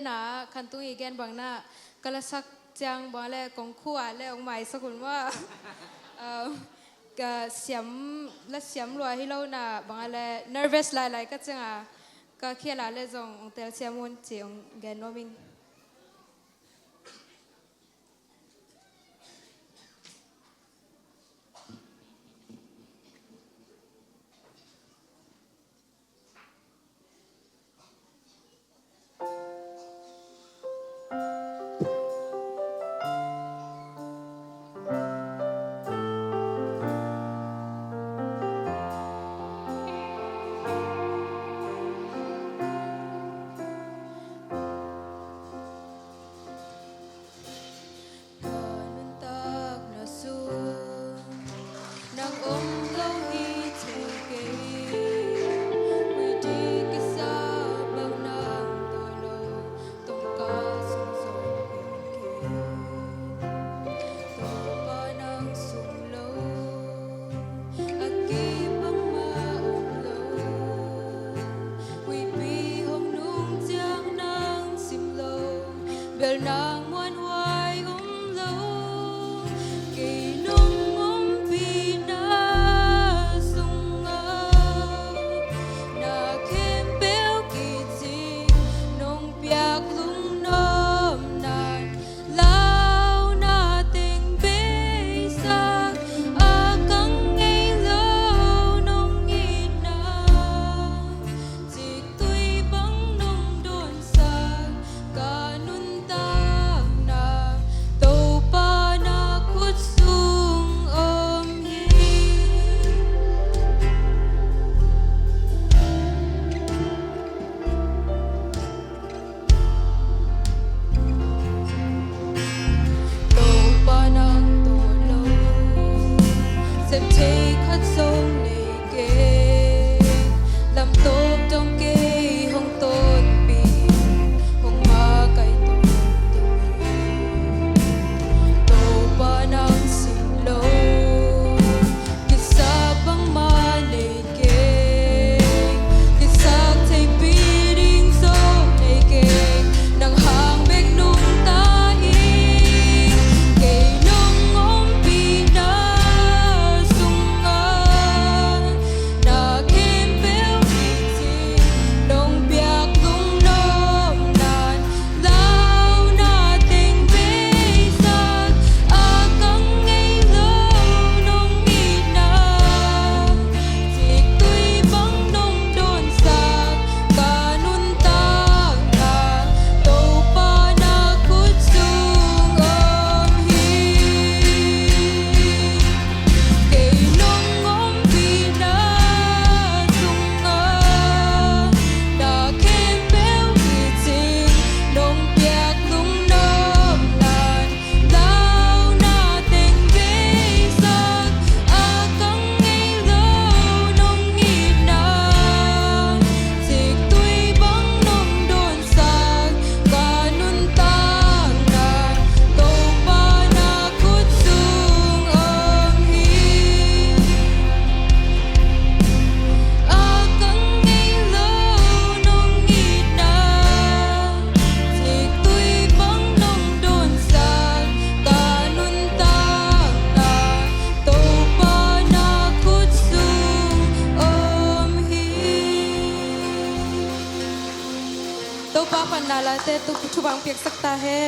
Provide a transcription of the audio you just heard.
ดนะคันตุ้งอีแกนบางหน้ากระสักจังบางแลกองขั้วและองใหม่สกุลว่าก็เสียมและเสียมรวยให้เราหน้าบางอะไร nervous หลายๆก็จังก็เขียนอะไรจงองเตลเสียมุนเจียงแกนโนมิงnang muôn hoài lâu kỳ nung vì na sung na khem béo kỳ chi nung biak lung nom nan lao na tình bê sa căng ngay lâu nung nhị na chỉ tuy băng nung đồn sa cả nun take hot sông này kê làm tốt trong kê hông tốt bị hông ma cái tổ ba nang xin lâu kisah bang ma này kê kisah thay piring sông này kê nang hang bek nung ta kê nung ôm pi na तो पापा नाला ते तो कुछ बांग पियक सकता है